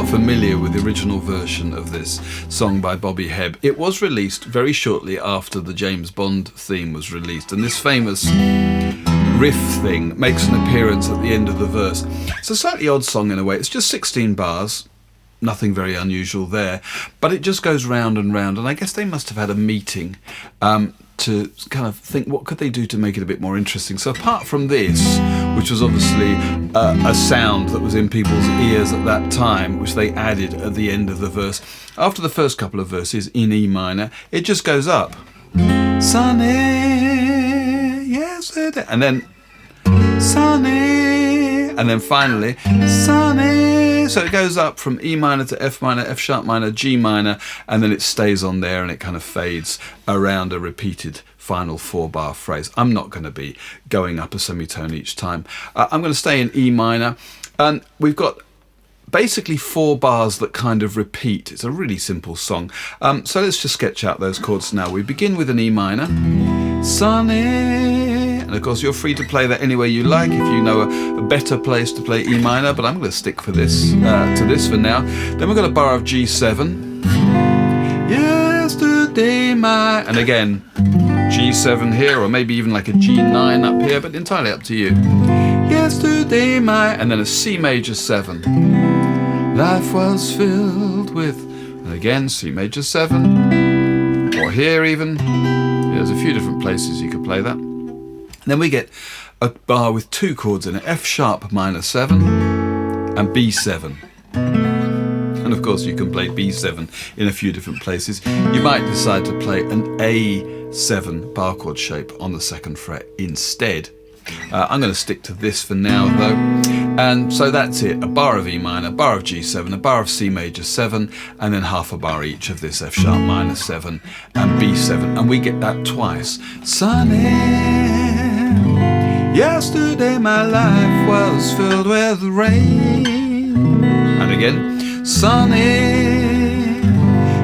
not familiar with the original version of this song by Bobby Hebb, it was released very shortly after the James Bond theme was released, and this famous riff thing makes an appearance at the end of the verse. It's a slightly odd song in a way. It's just 16 bars, nothing very unusual there, but it just goes round and round, and I guess they must have had a meeting to kind of think what could they do to make it a bit more interesting. So apart from this, which was obviously a sound that was in people's ears at that time, which they added at the end of the verse, after the first couple of verses in E minor, it just goes up. Sunny, yesterday, and then sunny, and then finally sunny. So it goes up from E minor to F minor, F sharp minor, G minor, and then it stays on there and it kind of fades around a repeated final 4-bar phrase. I'm not going to be going up a semitone each time. I'm going to stay in E minor, and we've got basically 4 bars that kind of repeat. It's a really simple song. So let's just sketch out those chords now. We begin with an E minor, sunny, and of course you're free to play that any way you like if you know a better place to play E minor, but I'm going to stick for this to this for now. Then we've got a bar of G7, yesterday my, and again G7 here, or maybe even like a G9 up here, but entirely up to you. Yesterday my, and then a C major 7. Life was filled with, and again C major 7, or here even. There's a few different places you could play that. Then we get a bar with 2 chords in it, F sharp minor 7 and B7. And of course you can play B7 in a few different places. You might decide to play an A7 bar chord shape on the 2nd fret instead. I'm going to stick to this for now though. And so that's it, a bar of E minor, a bar of G7, a bar of C major 7, and then half a bar each of this F sharp minor 7 and B7. And we get that twice. Sunny, yesterday my life was filled with rain. And again, sunny,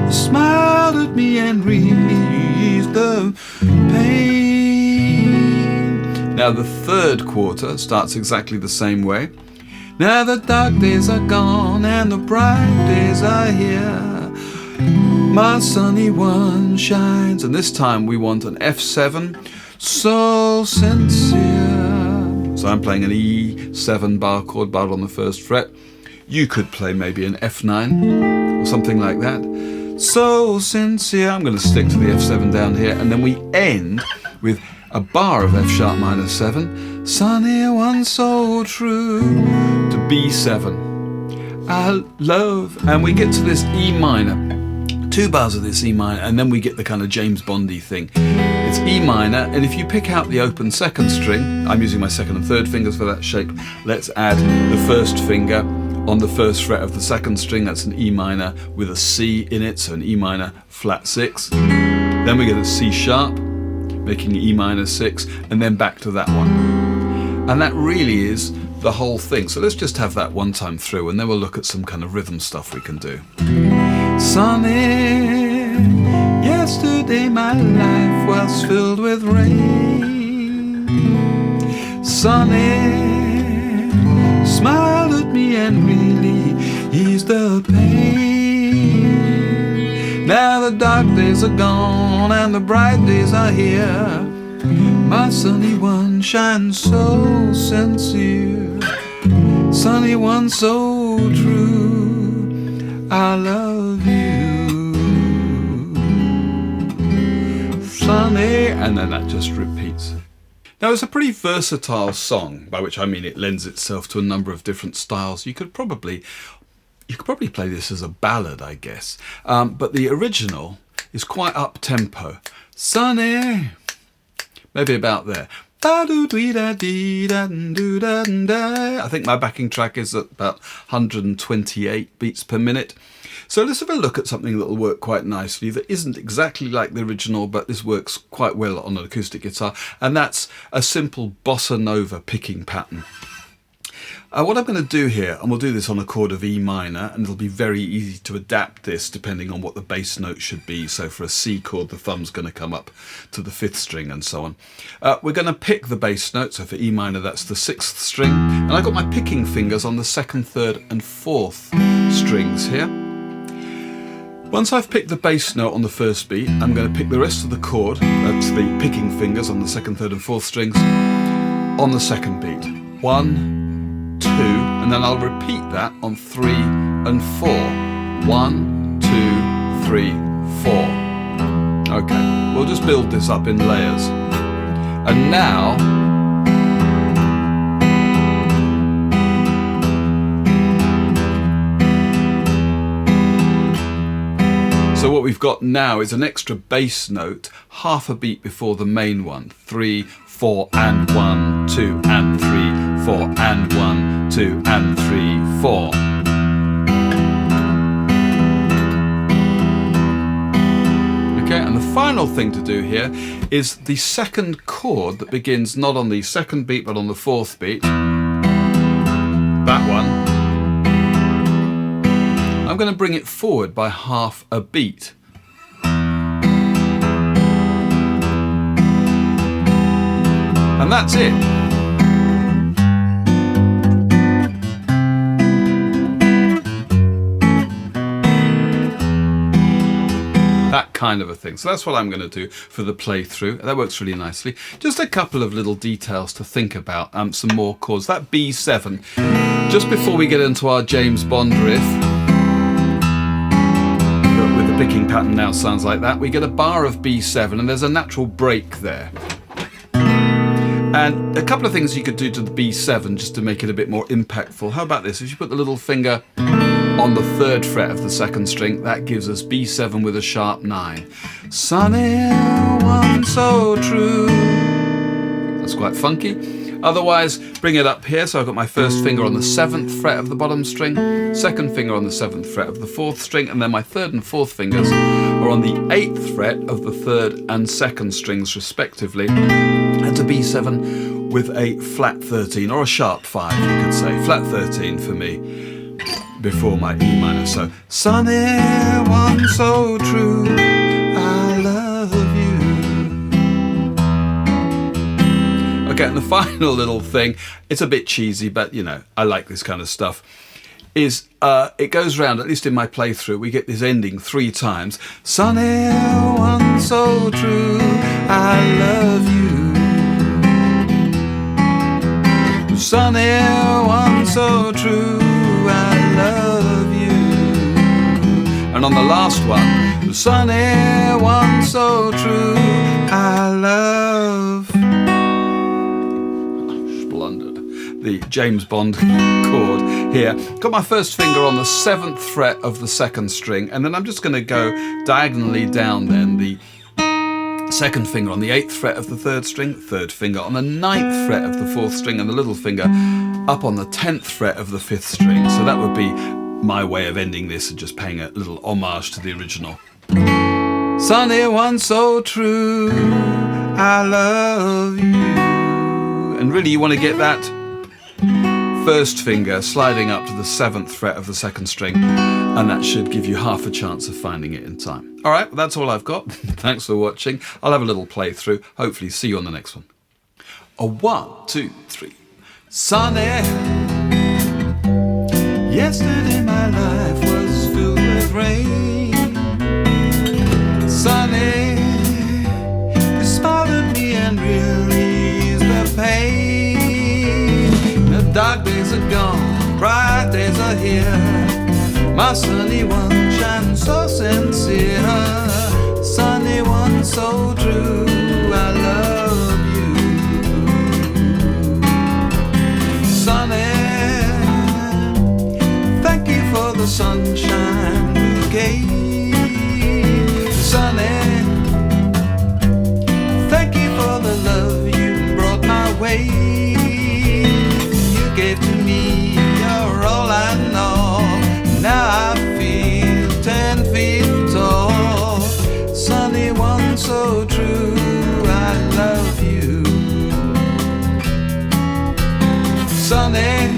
you smiled at me and relieved the pain. Now the 3rd quarter starts exactly the same way. Now the dark days are gone and the bright days are here. My sunny one shines. And this time we want an F7, so sincere. So I'm playing an E7 bar chord bar on the 1st fret. You could play maybe an F9 or something like that. So sincere. I'm going to stick to the F7 down here, and then we end with a bar of F sharp minor 7, sunny one so true, to B7. I love, and we get to this E minor, 2 bars of this E minor, and then we get the kind of James Bondy thing. It's E minor, and if you pick out the open 2nd string, I'm using my 2nd and 3rd fingers for that shape. Let's add the 1st finger on the 1st fret of the 2nd string. That's an E minor with a C in it, so an E minor flat 6. Then we get a C sharp, making E minor 6, and then back to that one. And that really is the whole thing. So let's just have that one time through, and then we'll look at some kind of rhythm stuff we can do. Sunny, yesterday my life was filled with rain. Sunny, smiled at me and really eased the pain. Now the dark days are gone and the bright days are here. My sunny one shines so sincere, sunny one so true. I love you, sunny, and then that just repeats. Now it's a pretty versatile song, by which I mean it lends itself to a number of different styles. You could probably play this as a ballad, I guess. But the original is quite up-tempo. Sunny, maybe about there. I think my backing track is at about 128 beats per minute. So let's have a look at something that will work quite nicely that isn't exactly like the original, but this works quite well on an acoustic guitar, and that's a simple bossa nova picking pattern. What I'm going to do here, and we'll do this on a chord of E minor, and it'll be very easy to adapt this depending on what the bass note should be. So for a C chord, the thumb's going to come up to the 5th string and so on. We're going to pick the bass note. So for E minor, that's the 6th string. And I've got my picking fingers on the 2nd, 3rd and 4th strings here. Once I've picked the bass note on the 1st beat, I'm going to pick the rest of the chord, that's the picking fingers on the 2nd, 3rd and 4th strings, on the 2nd beat. 1, 2, and then I'll repeat that on 3 and 4. 1, 2, 3, 4. Okay, we'll just build this up in layers. And now, so what we've got now is an extra bass note, half a beat before the main one. 3, 4, and 1, 2, and 3, 4, and 1, 2, and 3, 4. Okay, and the final thing to do here is the 2nd chord that begins not on the 2nd beat but on the 4th beat. That one. I'm going to bring it forward by half a beat. And that's it. That kind of a thing. So that's what I'm going to do for the playthrough. That works really nicely. Just a couple of little details to think about. Some more chords. That B7, just before we get into our James Bond riff, picking pattern now sounds like that. We get a bar of B7 and there's a natural break there. And a couple of things you could do to the B7 just to make it a bit more impactful. How about this? If you put the little finger on the 3rd fret of the 2nd string, that gives us B7 with a sharp 9. Sunny one so true. That's quite funky. Otherwise, bring it up here. So I've got my 1st finger on the 7th fret of the bottom string, 2nd finger on the 7th fret of the 4th string, and then my 3rd and 4th fingers are on the 8th fret of the 3rd and 2nd strings respectively, and to B7 with a flat 13 or a sharp 5, you could say. Flat 13 for me before my E minor. So, sunny one so true, I love you. Okay, and the final little thing, it's a bit cheesy, but you know, I like this kind of stuff, is it goes round, at least in my playthrough, we get this ending 3 times. Sunny one so true, I love you. Sunny one so true, I love you. And on the last one, sunny one so true, I love the James Bond chord here. Got my 1st finger on the 7th fret of the 2nd string, and then I'm just going to go diagonally down then the 2nd finger on the 8th fret of the 3rd string, 3rd finger on the 9th fret of the 4th string, and the little finger up on the 10th fret of the 5th string. So that would be my way of ending this and just paying a little homage to the original. Sunny one so true, I love you. And really you want to get that 1st finger sliding up to the 7th fret of the 2nd string, and that should give you half a chance of finding it in time. Alright, well, that's all I've got. Thanks for watching. I'll have a little playthrough. Hopefully see you on the next one. 1, 2, 3. Sunny. Yesterday my life was filled with rain. Sunny, you smiled at me and really eased the pain. The dark days are gone, bright days are here. My sunny one shines so sincere. Sunny one so true, I love you. Sunny, thank you for the sunshine bouquet. Sunny, thank you for the love you brought my way. You gave to me, you're all I know. Now I feel 10 feet tall. Sunny one so true, I love you. Sunny,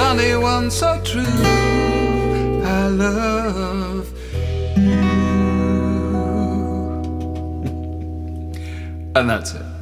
sunny one so true. I love you. And that's it.